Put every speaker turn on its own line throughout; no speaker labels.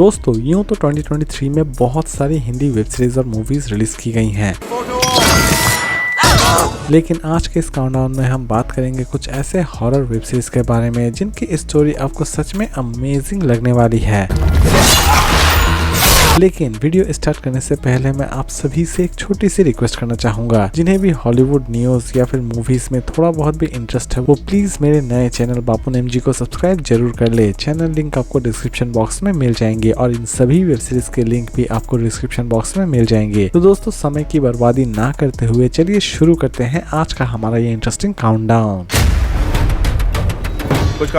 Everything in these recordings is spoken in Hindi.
दोस्तों यूँ तो 2023 में बहुत सारी हिंदी वेब सीरीज और मूवीज रिलीज की गई हैं, लेकिन आज के इस काउंटडाउन में हम बात करेंगे कुछ ऐसे हॉरर वेब सीरीज के बारे में जिनकी स्टोरी आपको सच में अमेजिंग लगने वाली है। लेकिन वीडियो स्टार्ट करने से पहले मैं आप सभी से एक छोटी सी रिक्वेस्ट करना चाहूंगा, जिन्हें भी हॉलीवुड न्यूज या फिर मूवीज में थोड़ा बहुत भी इंटरेस्ट है वो प्लीज मेरे नए चैनल बापुन एमजी को सब्सक्राइब जरूर कर ले। चैनल लिंक आपको डिस्क्रिप्शन बॉक्स में मिल जाएंगे और इन सभी वेब सीरीज के लिंक भी आपको डिस्क्रिप्शन बॉक्स में मिल जाएंगे। तो दोस्तों समय की बर्बादी ना करते हुए चलिए शुरू करते हैं आज का हमारा ये interesting countdown.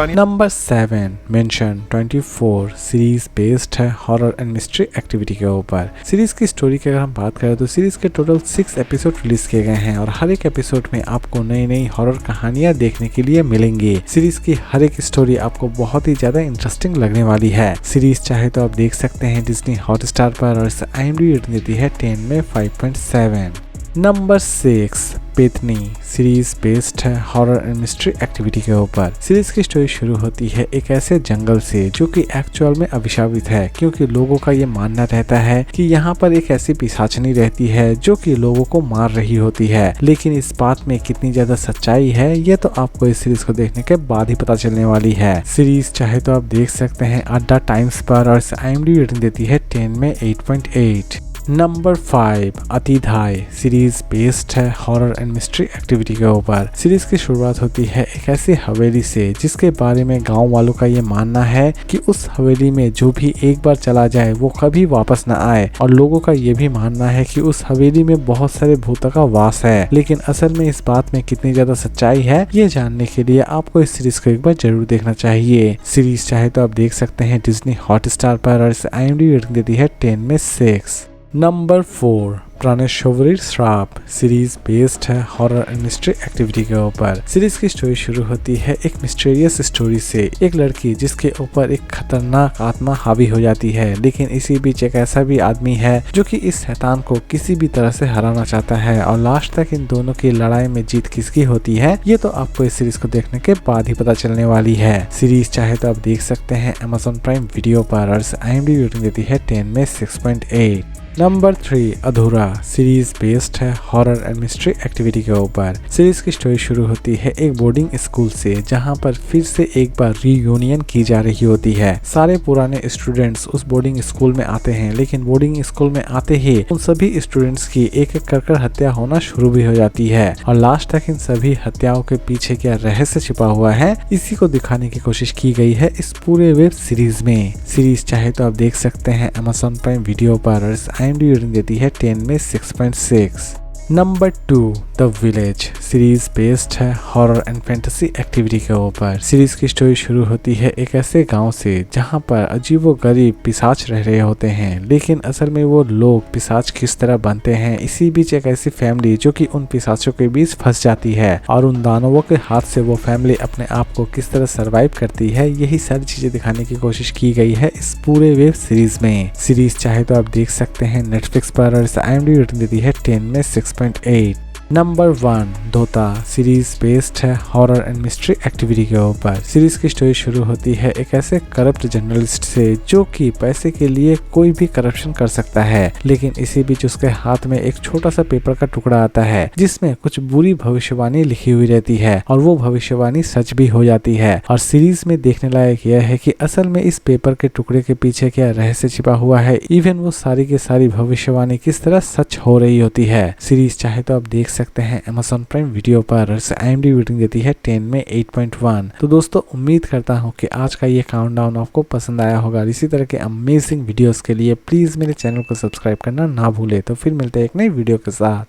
Number 7 mention 24 series based है हॉरर एंड मिस्ट्री एक्टिविटी के ऊपर। सीरीज की स्टोरी की अगर हम बात करें तो सीरीज के टोटल 6 एपिसोड रिलीज किए गए हैं और हर एक एपिसोड में आपको नई नई हॉरर कहानियां देखने के लिए मिलेंगी। सीरीज की हर एक स्टोरी आपको बहुत ही ज्यादा इंटरेस्टिंग लगने वाली है। सीरीज चाहे तो आप देख सकते हैं डिज्नी हॉटस्टार पर और इसे IMDb रेटिंग देती है 10 में 5.7। नंबर 6 पेतनी सीरीज बेस्ड है हॉरर एंड मिस्ट्री एक्टिविटी के ऊपर। सीरीज की स्टोरी शुरू होती है एक ऐसे जंगल से जो कि एक्चुअल में अभिशापित है, क्योंकि लोगों का ये मानना रहता है कि यहाँ पर एक ऐसी पिशाचनी रहती है जो कि लोगों को मार रही होती है। लेकिन इस बात में कितनी ज्यादा सच्चाई है ये तो आपको इस सीरीज को देखने के बाद ही पता चलने वाली है। सीरीज चाहे तो आप देख सकते हैं अड्डा टाइम्स पर और इसे IMDb रेटिंग देती है 10 में 8.8। नंबर 5 अतिधाय सीरीज बेस्ड है हॉरर एंड मिस्ट्री एक्टिविटी के ऊपर। सीरीज की शुरुआत होती है एक ऐसी हवेली से जिसके बारे में गांव वालों का ये मानना है कि उस हवेली में जो भी एक बार चला जाए वो कभी वापस न आए, और लोगों का ये भी मानना है कि उस हवेली में बहुत सारे भूतों का वास है। लेकिन असल में इस बात में कितनी ज्यादा सच्चाई है ये जानने के लिए आपको इस सीरीज को एक बार जरूर देखना चाहिए। सीरीज चाहे तो आप देख सकते हैं डिज्नी हॉटस्टार पर और इसे IMDb रेटिंग देती है 10 में 6। नंबर 4 प्राणेश्वरी श्राप सीरीज बेस्ड है हॉरर एंड मिस्ट्री एक्टिविटी के ऊपर। सीरीज की स्टोरी शुरू होती है एक मिस्टीरियस स्टोरी से, एक लड़की जिसके ऊपर एक खतरनाक आत्मा हावी हो जाती है। लेकिन इसी बीच एक ऐसा भी आदमी है जो कि इस शैतान को किसी भी तरह से हराना चाहता है, और लास्ट तक इन दोनों की लड़ाई में जीत किसकी होती है ये तो आपको इस सीरीज को देखने के बाद ही पता चलने वाली है। सीरीज चाहे तो आप देख सकते हैं Amazon प्राइम वीडियो पर और IMDb रेटिंग देती है 10 में 6.8। नंबर 3 अधूरा सीरीज बेस्ड है हॉरर एंड मिस्ट्री एक्टिविटी के ऊपर। सीरीज की स्टोरी शुरू होती है एक बोर्डिंग स्कूल से जहां पर फिर से एक बार रीयूनियन की जा रही होती है। सारे पुराने स्टूडेंट्स उस बोर्डिंग स्कूल में आते हैं, लेकिन बोर्डिंग स्कूल में आते ही उन सभी स्टूडेंट्स की एक एक कर हत्या होना शुरू भी हो जाती है, और लास्ट तक इन सभी हत्याओं के पीछे क्या रहस्य छिपा हुआ है इसी को दिखाने की कोशिश की गई है इस पूरे वेब सीरीज में। सीरीज चाहे तो आप देख सकते हैं Amazon प्राइम वीडियो पर और IMDb रेटिंग देती है 10 में 6.6। Number 2 the village series based है हॉरर एंड फैंटेसी एक्टिविटी के ऊपर। सीरीज की स्टोरी शुरू होती है एक ऐसे गांव से जहां पर अजीबोगरीब पिशाच रह रहे होते हैं, लेकिन असल में वो लोग पिशाच किस तरह बनते हैं इसी बीच एक ऐसी फैमिली जो कि उन पिशाचों के बीच फंस जाती है, और उन दानवों के हाथ से वो फैमिली अपने आप को किस तरह सरवाइव करती है यही सारी चीजें दिखाने की कोशिश की गई है इस पूरे वेब सीरीज में। सीरीज चाहे तो आप देख सकते हैं नेटफ्लिक्स पर और IMDb रेटिंग देती है 10 में 6.8। नंबर 1 धोता सीरीज बेस्ड है हॉरर एंड मिस्ट्री एक्टिविटी के ऊपर। सीरीज की स्टोरी शुरू होती है एक ऐसे करप्ट जर्नलिस्ट से जो कि पैसे के लिए कोई भी करप्शन कर सकता है, लेकिन इसी बीच उसके हाथ में एक छोटा सा पेपर का टुकड़ा आता है जिसमें कुछ बुरी भविष्यवाणी लिखी हुई रहती है, और वो भविष्यवाणी सच भी हो जाती है। और सीरीज में देखने लायक यह है कि असल में इस पेपर के टुकड़े के पीछे क्या रहस्य छिपा हुआ है, इवन वो सारी की सारी भविष्यवाणी किस तरह सच हो रही होती है। सीरीज चाहे तो आप देख सकते हैं Amazon प्राइम वीडियो पर IMDb रेटिंग देती है 10 में 8.1। तो दोस्तों उम्मीद करता हूं कि आज का ये काउंटडाउन आपको पसंद आया होगा। इसी तरह के अमेजिंग वीडियोस के लिए प्लीज मेरे चैनल को सब्सक्राइब करना ना भूले। तो फिर मिलते हैं एक नई वीडियो के साथ।